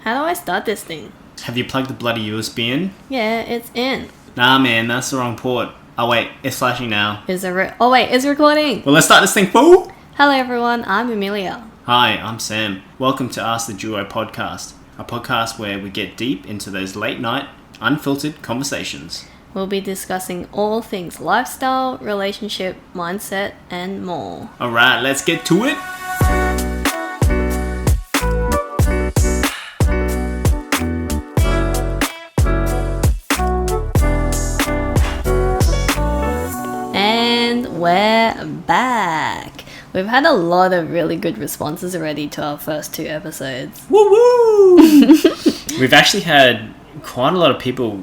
How do I start this thing? Have you plugged the bloody USB in? Yeah, it's in. Nah, man, that's the wrong port. Oh, wait, it's flashing now. Is it it's recording. Well, let's start this thing, fool! Hello everyone, I'm Amelia. Hi, I'm Sam. Welcome to Ask the Duo podcast, a podcast where we get deep into those late night, unfiltered conversations. We'll be discussing all things lifestyle, relationship, mindset, and more. Alright, let's get to it! And we're back. We've had a lot of really good responses already to our first 2 episodes. Woo woo! We've actually had quite a lot of people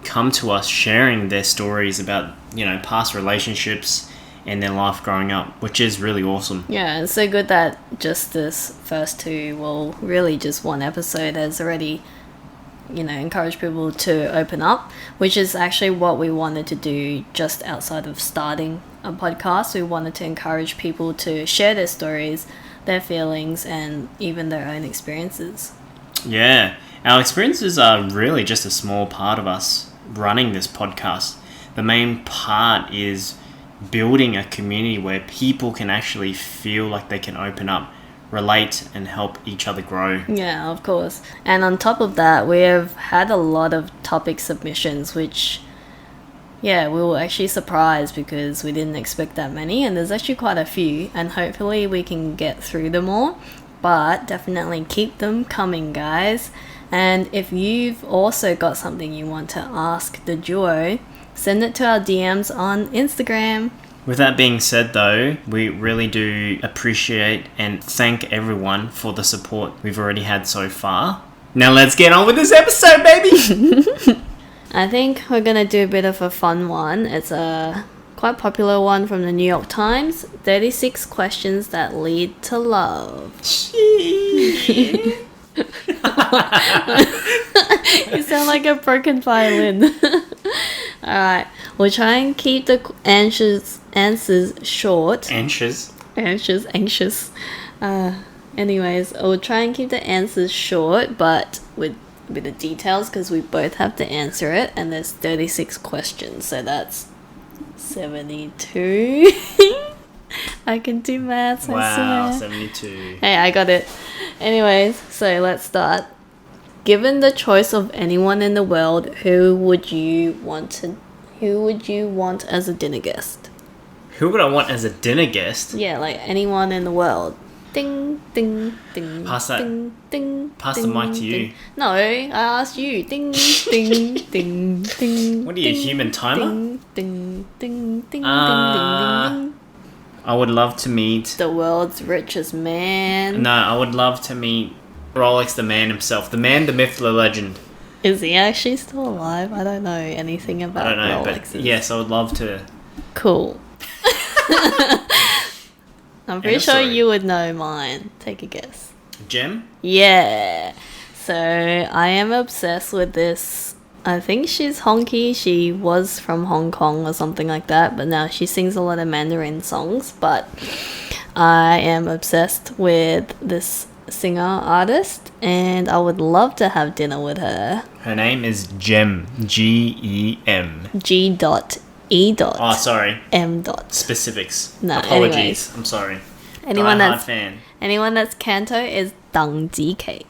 come to us sharing their stories about, past relationships and their life growing up, which is really awesome. Yeah, it's so good that just this first 2, well, really just 1 episode has already, encouraged people to open up, which is actually what we wanted to do just outside of starting a podcast. We wanted to encourage people to share their stories, their feelings, and even their own experiences. Yeah, our experiences are really just a small part of us running this podcast. The main part is building a community where people can actually feel like they can open up, relate, and help each other grow. Yeah, of course. And on top of that, we have had a lot of topic submissions, which, we were actually surprised because we didn't expect that many, and there's actually quite a few, and hopefully we can get through them all. But definitely keep them coming, guys. And if you've also got something you want to ask the duo, send it to our DMs on Instagram. With that being said, though, we really do appreciate and thank everyone for the support we've already had so far. Now let's get on with this episode, baby! I think we're going to do a bit of a fun one. It's a quite popular one from the New York Times. 36 questions that lead to love. You sound like a broken violin. Alright, we'll try and keep the answers short. Anxious. Anyways, we'll try and keep the answers short, but with a bit of details because we both have to answer it. And there's 36 questions, so that's 72. I can do maths, Wow, I swear. 72. Hey, I got it. Anyways, so let's start. Given the choice of anyone in the world, who would you want as a dinner guest? Who would I want as a dinner guest? Yeah, like anyone in the world. Ding, ding, ding. Pass that. Ding, ding. Pass ding, the mic to ding. you. No, I asked you. Ding, ding, ding, ding. What are you, a human timer? Ding, ding, ding, ding, ding, ding, ding. I would love to meet... The world's richest man. No, I would love to meet Rolex the man himself. The man, the myth, the legend. Is he actually still alive? I don't know anything about I don't know, Rolexes. but yes, I would love to. Cool. I'm pretty sure sorry. you would know mine. Take a guess. Gem? Yeah. So I am obsessed with this. I think she's honky. She was from Hong Kong or something like that, but now she sings a lot of Mandarin songs. But I am obsessed with this singer artist, and I would love to have dinner with her. Her name is Gem. G-E-M. G.E. Oh, sorry. M. Specifics. No, Apologies. anyways. I'm sorry. Anyone Die-hard that's fan. Anyone that's Kanto is Dang GK.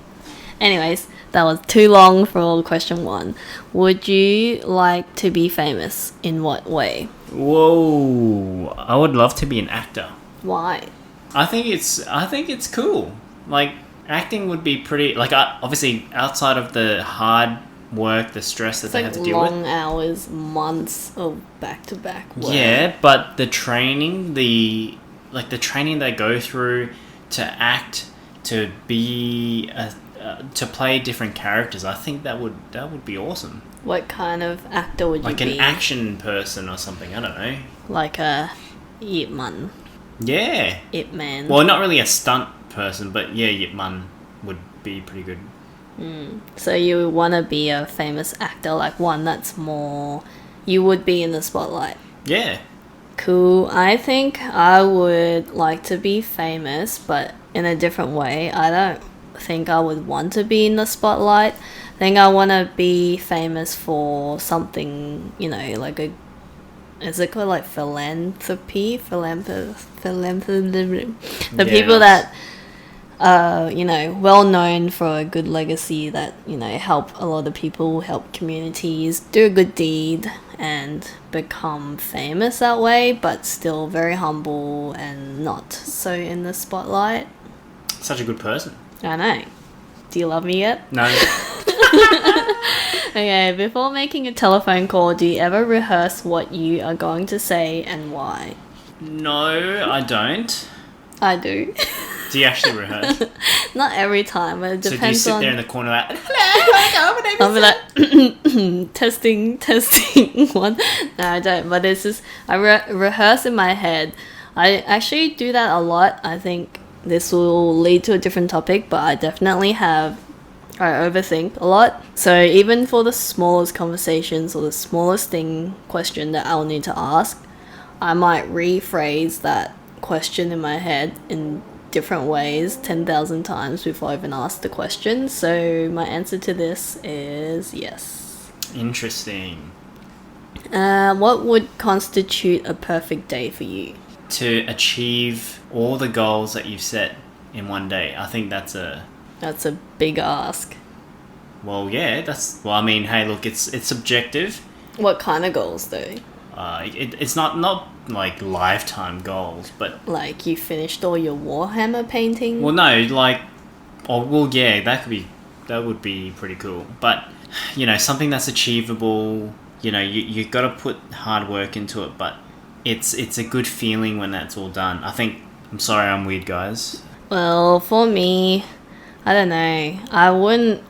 Anyways, that was too long for question 1. Would you like to be famous? In what way? Whoa. I would love to be an actor. Why? I think it's cool. Like, acting would be pretty... Like, obviously, outside of the hard work, the stress that It's they like have to deal with. long hours, months of back-to-back work. Yeah, but the training, the training they go through to act, to be... to play different characters, I think that would be awesome. What kind of actor would you be? Like an action person or something, I don't know. Like a Ip Man. Yeah. Ip Man. Well, not really a stunt person, but yeah, Yip Man would be pretty good. So you want to be a famous actor, like one that's more... You would be in the spotlight. Yeah. Cool. I think I would like to be famous, but in a different way. I don't think I would want to be in the spotlight. I think I want to be famous for something, you know, like a, is it called like philanthropy? The people that you know, well known for a good legacy that, you know, help a lot of people, help communities, do a good deed and become famous that way, but still very humble and not so in the spotlight. Such a good person. I know. Do you love me yet? No. Okay, before making a telephone call, do you ever rehearse what you are going to say and why? No, I don't. I do. Do you actually rehearse? Not every time, but it So do you depends sit on... there in the corner like, hello, I'll be like, testing, one. No, I don't. But it's just, I rehearse in my head. I actually do that a lot. I think this will lead to a different topic, but I definitely have, I overthink a lot. So even for the smallest conversations or the smallest question that I'll need to ask, I might rephrase that question in my head in different ways 10,000 times before I even ask the question. So my answer to this is yes. Interesting. What would constitute a perfect day for you? To achieve all the goals that you've set in one day. I think that's a big ask. Well, yeah, well, I mean, hey, look, it's subjective. What kind of goals though? It's not like lifetime goals, but like you finished all your Warhammer painting. Well, no, like, yeah, that would be pretty cool. But you know, something that's achievable. You know, you got to put hard work into it, but it's a good feeling when that's all done. I think. I'm sorry, I'm weird, guys. Well, for me, I don't know. I wouldn't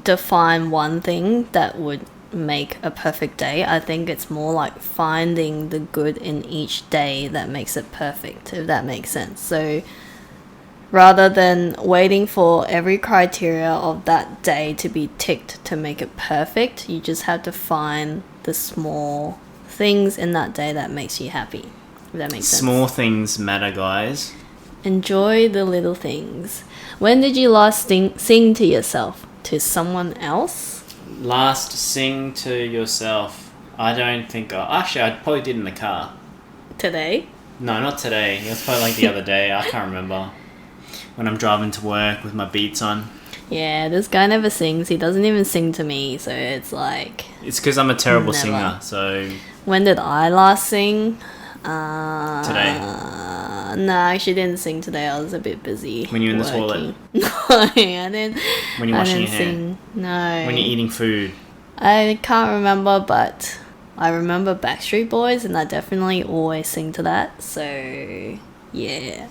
define one thing that would make a perfect day. I think it's more like finding the good in each day that makes it perfect, if that makes sense. So rather than waiting for every criteria of that day to be ticked to make it perfect, you just have to find the small things in that day that makes you happy, if that makes sense. Small things matter, guys. Enjoy the little things. When did you last sing to yourself? To someone else? Last sing to yourself. I don't think actually I probably did in the car. Today? No, not today. It was probably like the other day. I can't remember. When I'm driving to work with my beats on. Yeah, this guy never sings. He doesn't even sing to me, so it's like... It's because I'm a terrible never. singer, so... When did I last sing? Today. No, I actually didn't sing today. I was a bit busy. When you're in the working. toilet? No, I didn't. When you're washing your hair? Sing. No. When you're eating food? I can't remember, but I remember Backstreet Boys, and I definitely always sing to that. So, yeah.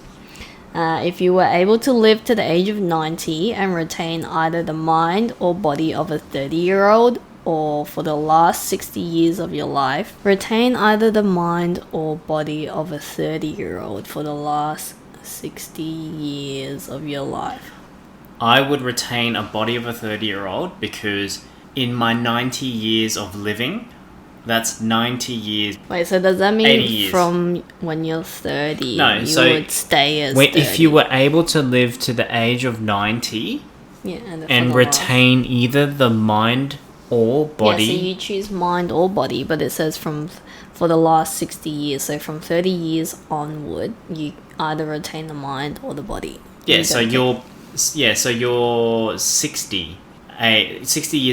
If you were able to live to the age of 90 and retain either the mind or body of a 30-year-old, or for the last 60 years of your life, retain either the mind or body of a 30-year-old for the last 60 years of your life. I would retain a body of a 30-year-old because in my 90 years of living, that's 90 years. Wait, so does that 80 mean years. from when you're 30, No, you so would stay as 30? if you were able to live to the age of 90 yeah, and retain either the mind or body... Yeah, so you choose mind or body, but it says for the last 60 years. So from 30 years onward, you either retain the mind or the body. Yeah, so you're 60 years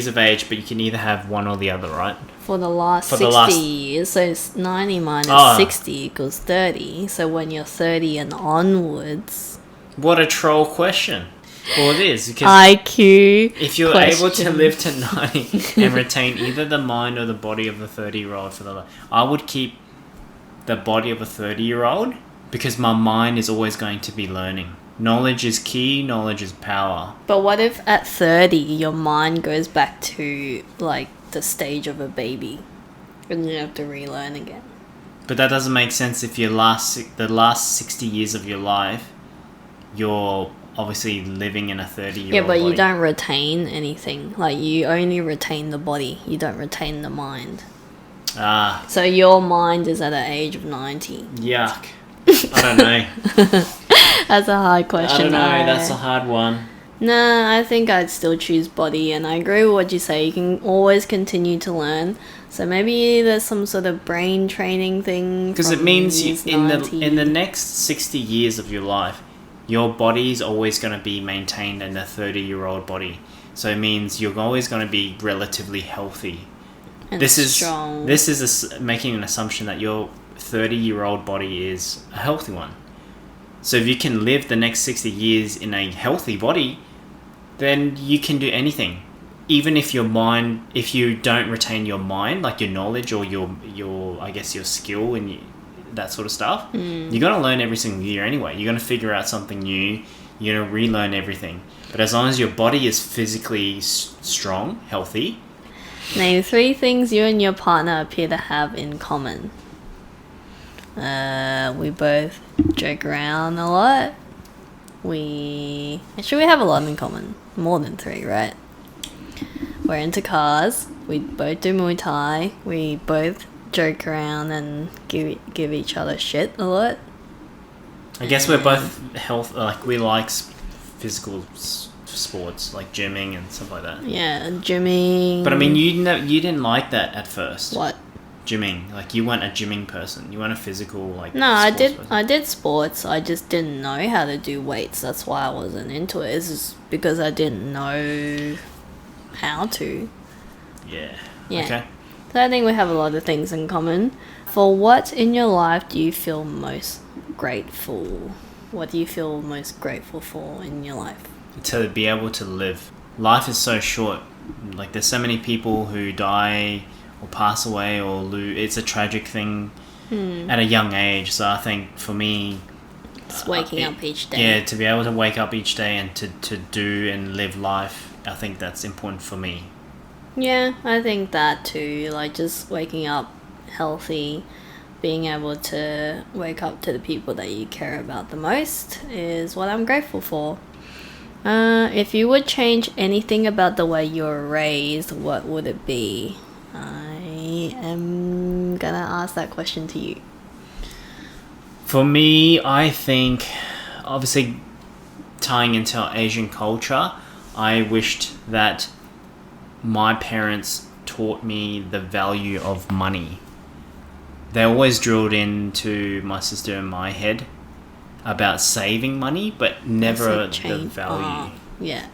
of age, but you can either have one or the other, right? For the last 60 years, so it's 90 minus 60 equals 30. So when you're 30 and onwards... What a troll question. Well, it is. Because IQ if you're able to live to 90 and retain either the mind or the body of a 30-year-old for the... I would keep the body of a 30-year-old because my mind is always going to be learning. Knowledge is key, knowledge is power. But what if at 30 your mind goes back to like the stage of a baby and you have to relearn again? But that doesn't make sense if the last 60 years of your life you're obviously living in a 30-year-old Yeah, but body. you don't retain anything. Like you only retain the body. You don't retain the mind. Ah. So your mind is at the age of 90. Yuck. I don't know. That's a hard question. I don't know. That's a hard one. Nah, I think I'd still choose body, and I agree with what you say. You can always continue to learn. So maybe there's some sort of brain training thing. Because it means in the next 60 years of your life, your body is always going to be maintained in a 30-year-old body. So it means you're always going to be relatively healthy. And this strong. is making an assumption that your 30-year-old body is a healthy one. So if you can live the next 60 years in a healthy body, then you can do anything. Even if if you don't retain your mind, like your knowledge or your I guess your skill and that sort of stuff, you're going to learn every single year anyway. You're going to figure out something new. You're going to relearn everything. But as long as your body is physically strong, healthy. Name 3 things you and your partner appear to have in common. We both joke around a lot. We have a lot in common. More than 3, right? We're into cars. We both do Muay Thai. We both joke around and give each other shit a lot. I guess we're both we like physical sports, like gymming and stuff like that. Yeah, gymming. But I mean, you didn't like that at first. What? Gymming. Like, you weren't a gymming person. You weren't a physical, like, No, I did. person. I did sports. I just didn't know how to do weights. That's why I wasn't into it. It's just because I didn't know how to. Yeah. Yeah. Okay. So I think we have a lot of things in common. For what in your life do you feel most grateful? What do you feel most grateful for in your life? To be able to live. Life is so short. Like, there's so many people who die or pass away or lose. It's a tragic thing at a young age. So I think for me, Just waking up each day. Yeah, to be able to wake up each day and to do and live life, I think that's important for me. Yeah, I think that too. Like, just waking up healthy, being able to wake up to the people that you care about the most is what I'm grateful for. If you would change anything about the way you were raised, what would it be? I am gonna ask that question to you. For me, I think, obviously, tying into our Asian culture, I wished that my parents taught me the value of money. They always drilled into my sister and my head about saving money, but never the value. Yeah.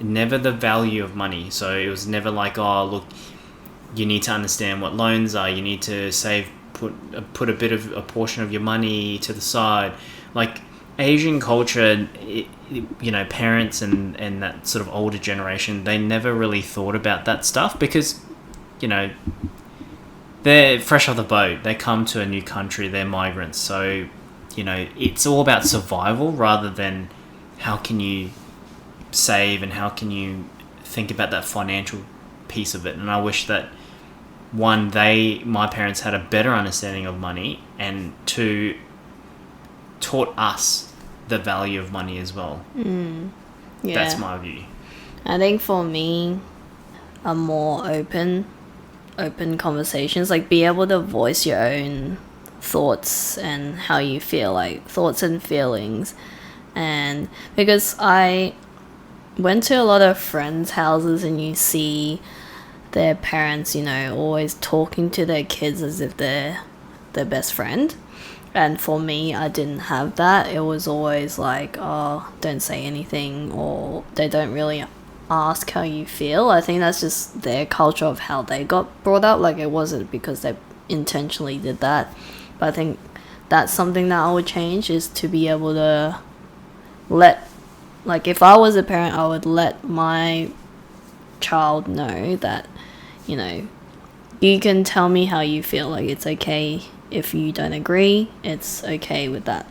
Never the value of money. So it was never like, oh, look, you need to understand what loans are. You need to save, put a portion of your money to the side. Like, Asian culture, parents and that sort of older generation, they never really thought about that stuff because, they're fresh off the boat. They come to a new country. They're migrants. So, it's all about survival rather than how can you save and how can you think about that financial piece of it. And I wish that, one, my parents had a better understanding of money, and 2, taught us the value of money as well. Yeah. That's my view. I think for me, a more open conversations, like be able to voice your own thoughts and how you feel, like thoughts and feelings. And because I went to a lot of friends' houses and you see their parents, always talking to their kids as if they're their best friend. And for me, I didn't have that. It was always like, oh, don't say anything, or they don't really ask how you feel. I think that's just their culture of how they got brought up. Like, it wasn't because they intentionally did that. But I think that's something that I would change, is to be able to if I was a parent, I would let my child know that, you can tell me how you feel. Like, it's okay if you don't agree. It's okay with that.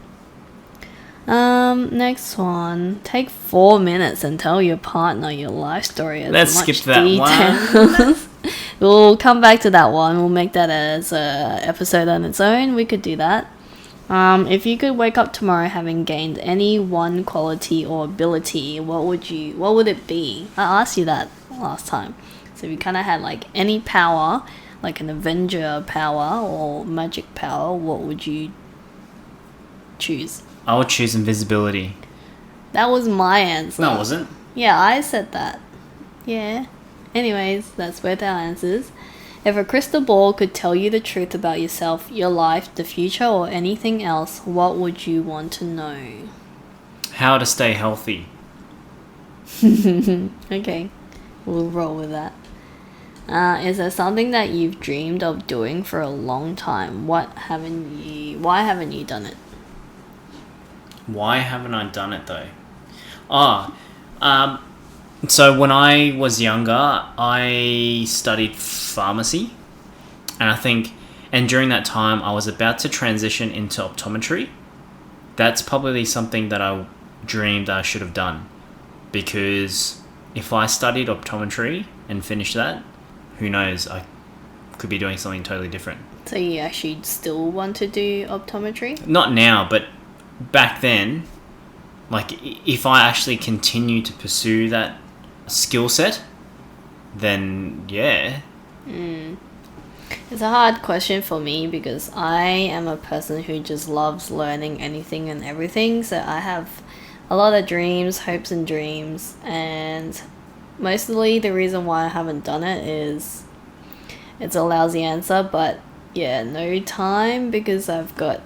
Next one. Take 4 minutes and tell your partner your life story as Let's much skip that details. We'll come back to that one. We'll make that as a episode on its own. We could do that. If you could wake up tomorrow having gained any one quality or ability, what would it be? I asked you that last time. So if you kind of had like any power, like an Avenger power or magic power, what would you choose? I would choose invisibility. That was my answer. No, it wasn't. Yeah, I said that. Yeah. Anyways, that's both our answers. If a crystal ball could tell you the truth about yourself, your life, the future, or anything else, what would you want to know? How to stay healthy. Okay, we'll roll with that. Is there something that you've dreamed of doing for a long time? Why haven't you done it? Why haven't I done it though? So when I was younger, I studied pharmacy, and during that time, I was about to transition into optometry. That's probably something that I dreamed I should have done, because if I studied optometry and finished that, who knows, I could be doing something totally different. So you actually still want to do optometry? Not now, but back then, like if I actually continue to pursue that skill set, then yeah. It's a hard question for me because I am a person who just loves learning anything and everything. So I have a lot of dreams, hopes and dreams, and mostly the reason why I haven't done it is it's a lousy answer, but yeah, no time because I've got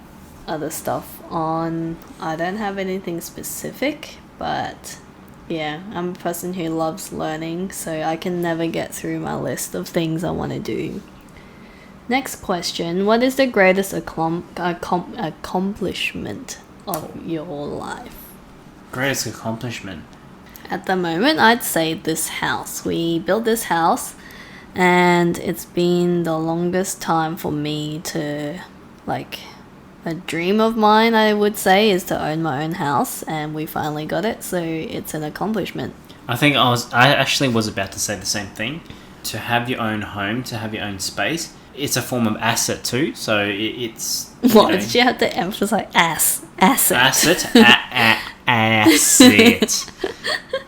other stuff on. I don't have anything specific, but yeah, I'm a person who loves learning, so I can never get through my list of things I want to do. Next question. What is the greatest accomplishment of your life? Greatest accomplishment. At the moment, I'd say this house. We built this house, and it's been the longest time for me to, like, a dream of mine, I would say, is to own my own house, and we finally got it, so it's an accomplishment. I actually was about to say the same thing. To have your own home, to have your own space, it's a form of asset too, so it's... What did you have to emphasize? Asset. Asset.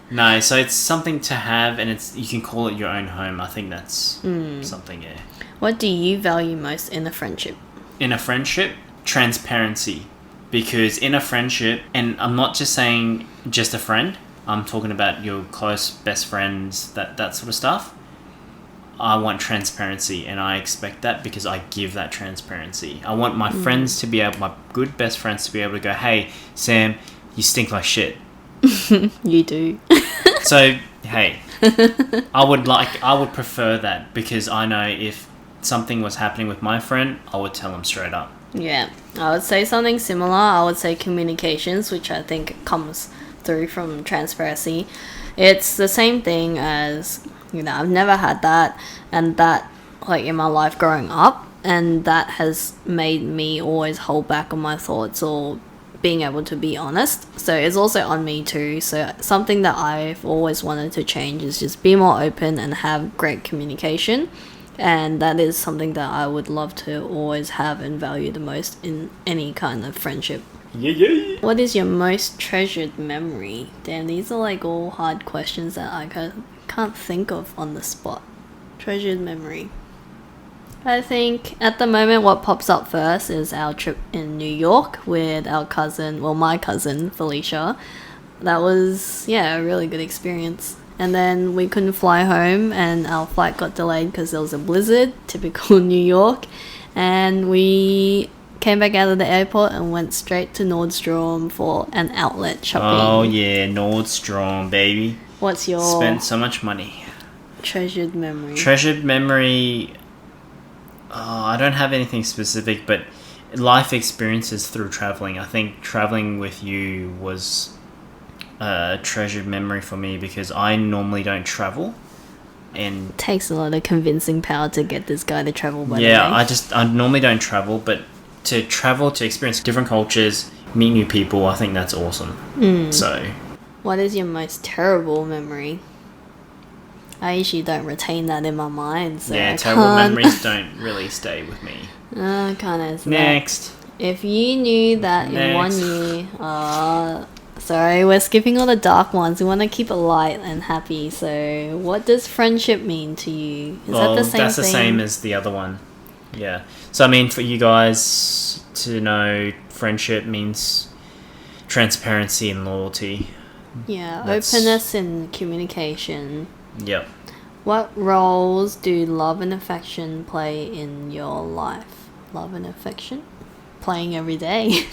No, so it's something to have, and you can call it your own home. I think that's something, yeah. What do you value most in a friendship? In a friendship, transparency. Because in a friendship, and I'm not just saying just a friend, I'm talking about your close best friends, that sort of stuff. I want transparency, and I expect that because I give that transparency. I want my friends to be able, my good best friends to be able to go, hey, Sam, you stink like shit. You do. So, hey, I would prefer that, because I know if something was happening with my friend, I would tell him straight up. Yeah, I would say something similar. I would say communications, which I think comes through from transparency. It's the same thing as, I've never had that, and that, like, in my life growing up, and that has made me always hold back on my thoughts or being able to be honest. So it's also on me too. So something that I've always wanted to change is just be more open and have great communication. And that is something that I would love to always have and value the most in any kind of friendship. Yeah. What is your most treasured memory? Damn, these are like all hard questions that I can't think of on the spot. Treasured memory. I think at the moment what pops up first is our trip in New York with our cousin, well, my cousin Felicia. That was, a really good experience. And then we couldn't fly home, and our flight got delayed because there was a blizzard, typical New York. And we came back out of the airport and went straight to Nordstrom for an outlet shopping. Oh yeah, Nordstrom, baby. What's your spent so much money? Treasured memory? Treasured memory. I don't have anything specific, but life experiences through traveling. I think traveling with you was a treasured memory for me, because I normally don't travel, and it takes a lot of convincing power to get this guy to travel. By the way. I normally don't travel, but to travel, to experience different cultures, meet new people, I think that's awesome. So, what is your most terrible memory? I usually don't retain that in my mind, so terrible memories don't really stay with me. Can't answer Next. That. If you knew that in 1 year... sorry, we're skipping all the dark ones. We want to keep it light and happy. So, what does friendship mean to you? Is that the same that's thing? The same as the other one. Yeah. So, I mean, for you guys to know, friendship means transparency and loyalty. Yeah, That's- openness and communication. Yep. What roles do love and affection play in your life? Love and affection? Playing every day.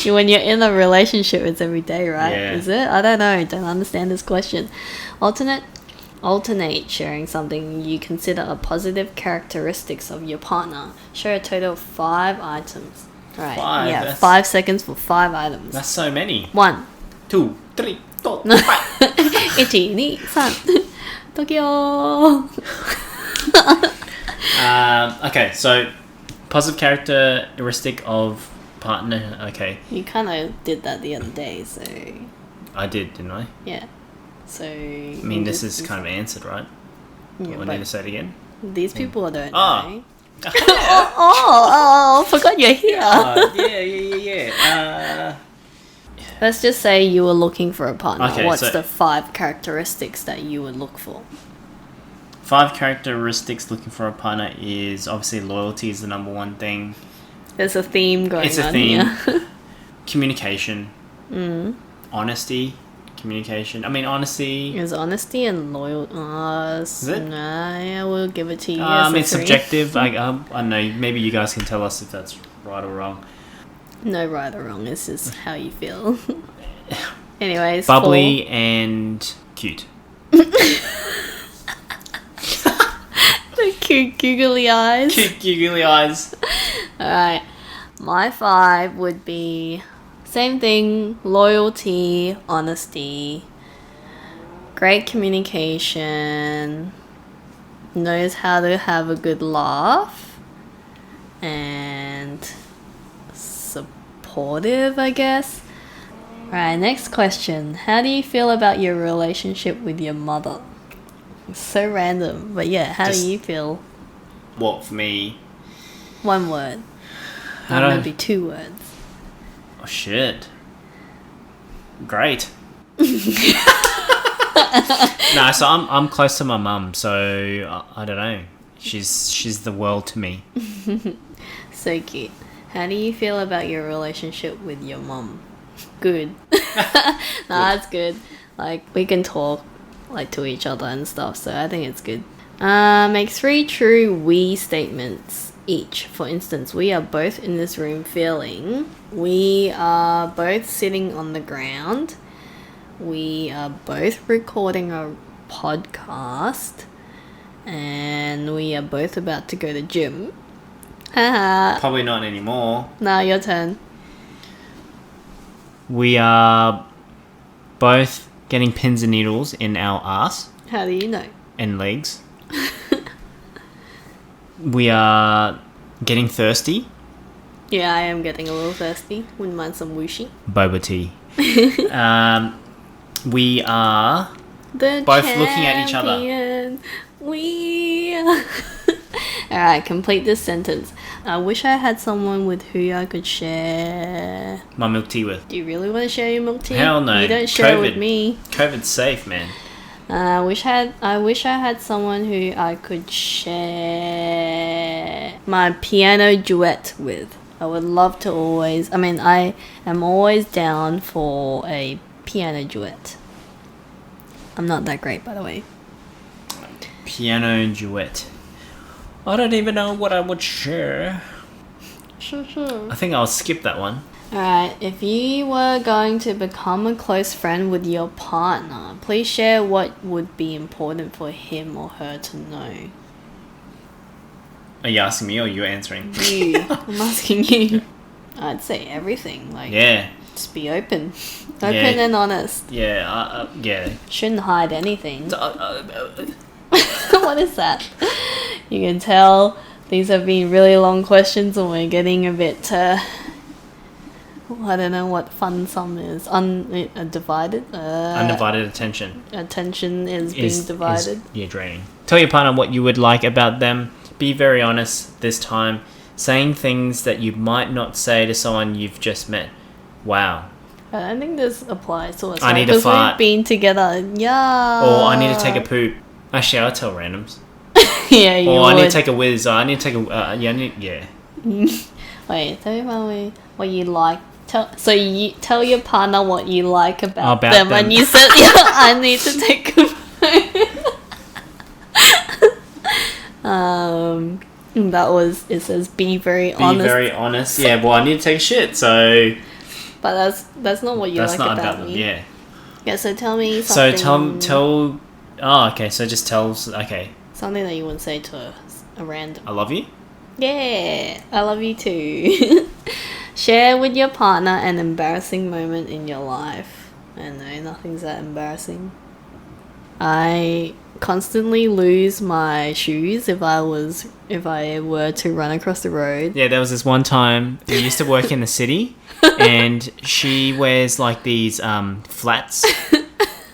When you're in a relationship, it's every day, right? Yeah. Is it? I don't know. Don't understand this question. Alternate sharing something you consider a positive characteristics of your partner. Share a total of 5 items. Right. 5, Yeah, that's- 5 seconds for 5 items. That's so many. 1 2, 3, 4, 5. 1、2、3 Tokyo. Okay, so positive characteristic of partner. Okay, You kind of did that the other day, so I did, didn't I? yeah. So I mean, this is kind of answered, right? yeah, Do I but need to say it again? these people don't Ah. know. Oh, forgot you're here. Yeah. Let's just say you were looking for a partner. Okay, What's so- the 5 characteristics that you would look for? 5 characteristics looking for a partner is obviously loyalty is the number one thing. There's a theme going It's a on theme. here. Communication. Honesty. Communication. I mean, honesty. Is honesty and loyal? Is it? Nah, yeah, we'll give it to you. It's subjective. I don't know. Maybe you guys can tell us if that's right or wrong. No right or wrong. It's just how you feel. Anyways, Bubbly and cute. the cute googly eyes. Cute googly eyes. Alright. My 5 would be same thing, loyalty, honesty, great communication, knows how to have a good laugh, and supportive, I guess. Right, next question. How do you feel about your relationship with your mother? It's so random, but yeah, how Just- do you feel? What for me? 1 word. I Or don't- maybe 2 words. Oh shit. Great. No, so I'm close to my mum, so I don't know. She's the world to me. So cute. How do you feel about your relationship with your mum? Good. Nah, that's good. Like, we can talk like to each other and stuff, so I think it's good. Make 3 true we statements each. For instance, we are both in this room feeling. We are both sitting on the ground. We are both recording a podcast. And we are both about to go to gym. Haha. Probably not anymore. Now your turn. We are both getting pins and needles in our ass How do you know? and legs. We are getting thirsty. Yeah, I am getting a little thirsty. Wouldn't mind some whooshy. Boba tea. We are The both looking at each other. champion. We are... Alright, complete this sentence. I wish I had someone with who I could share... my milk tea with. Do you really want to share your milk tea? Hell no. You don't share it with COVID. me. COVID's safe, man. I wish I had someone who I could share my piano duet with. I would love to always... I am always down for a piano duet. I'm not that great, by the way. Piano duet. I don't even know what I would share. Sure. I think I'll skip that one. Alright, if you were going to become a close friend with your partner, please share what would be important for him or her to know. Are you asking me or you answering? You. I'm asking you. I'd say everything. Like, Yeah. just be open. Open Yeah. and honest. Yeah. Yeah. Shouldn't hide anything. What is that? You can tell these have been really long questions and we're getting a bit, I don't know what fun sum is. Divided? Undivided attention. Attention is being divided. Yeah, draining. Tell your partner what you would like about them. Be very honest this time. Saying things that you might not say to someone you've just met. Wow. I don't think this applies to us. I need to because fart. we've been together. Yeah. Or I need to take a poop. Actually, I'll tell randoms. Yeah, you Or would. I need to take a whiz. Or I need to take a... yeah. Wait, tell me about what you like So you tell your partner what you like about them, them. and you said, yeah, I need to take a photo. It says be very honest. Be very honest. Yeah, well, I need to take a shit, so... But that's not what you like not about them, me. yeah. Yeah, so tell me something. So tell... Oh, okay, so just tell... Okay. Something that you wouldn't say to a random. I love you. Yeah, I love you too. Share with your partner an embarrassing moment in your life. I know, nothing's that embarrassing. I constantly lose my shoes if I were to run across the road. Yeah, there was this one time we used to work in the city, and she wears like these flats.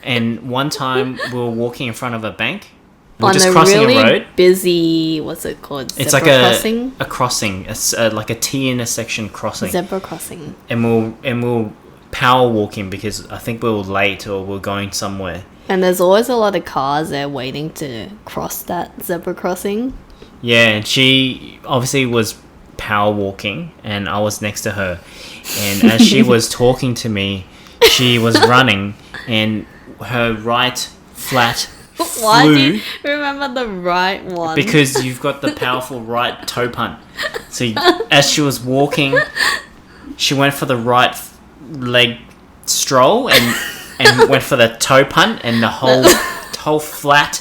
And one time we were walking in front of a bank. We're just crossing really a road. Busy, what's it called? It's Zebra like crossing? a crossing, like a T intersection crossing. Zebra crossing. And we'll power walking because I think we were late or we're going somewhere. And there's always a lot of cars there waiting to cross that zebra crossing. Yeah, and she obviously was power walking, and I was next to her. And as she was talking to me, she was running, and her right flat Why do flew you remember the right one? because you've got the powerful right toe punt. So as she was walking, she went for the right leg stroll and went for the toe punt, and the whole flat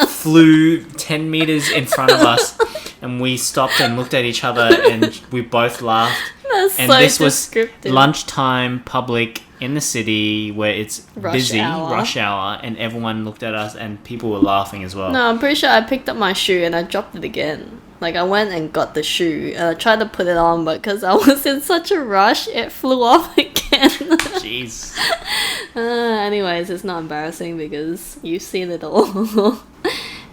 flew 10 meters in front of us, and we stopped and looked at each other, and we both laughed. That's And so this was descriptive. lunchtime, public in the city where it's Rush hour, and everyone looked at us, and people were laughing as well. No, I'm pretty sure I picked up my shoe and I dropped it again. Like, I went and got the shoe and I tried to put it on, but because I was in such a rush, it flew off again. Jeez. Anyways, it's not embarrassing because you've seen it all.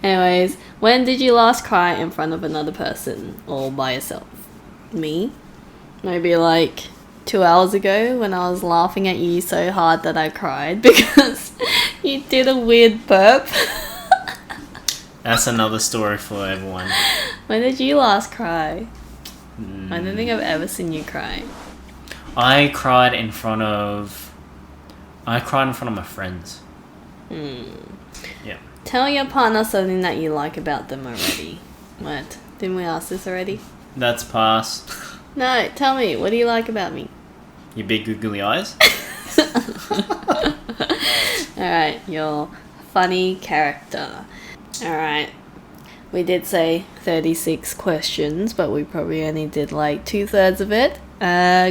Anyways, when did you last cry in front of another person or by yourself? Me? Maybe like 2 hours ago when I was laughing at you so hard that I cried because you did a weird burp. That's another story for everyone. When did you last cry? I don't think I've ever seen you cry. I cried in front of my friends. Yeah. Tell your partner something that you like about them already. What? Didn't we ask this already? That's past. No, tell me. What do you like about me? Your big googly eyes. Alright, your funny character. Alright. We did say 36 questions, but we probably only did like 2/3 of it.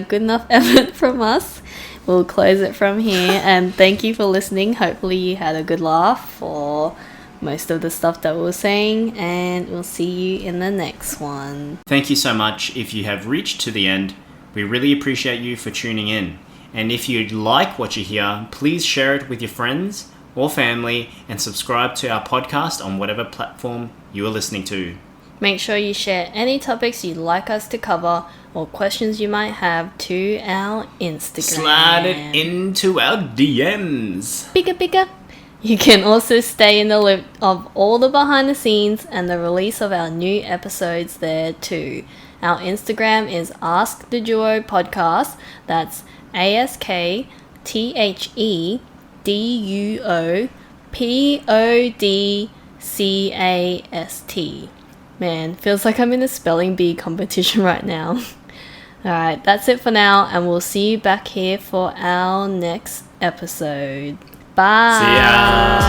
Good enough effort from us. We'll close it from here, and thank you for listening. Hopefully you had a good laugh for most of the stuff that we were saying, and we'll see you in the next one. Thank you so much if you have reached to the end. We really appreciate you for tuning in. And if you like what you hear, please share it with your friends or family and subscribe to our podcast on whatever platform you are listening to. Make sure you share any topics you'd like us to cover or questions you might have to our Instagram. Slide it into our DMs. Bigger. You can also stay in the loop of all the behind the scenes and the release of our new episodes there too. Our Instagram is Ask the Duo Podcast. That's AskTheDuopodcast. Man, feels like I'm in a spelling bee competition right now. Alright, that's it for now, and we'll see you back here for our next episode. Bye! See ya!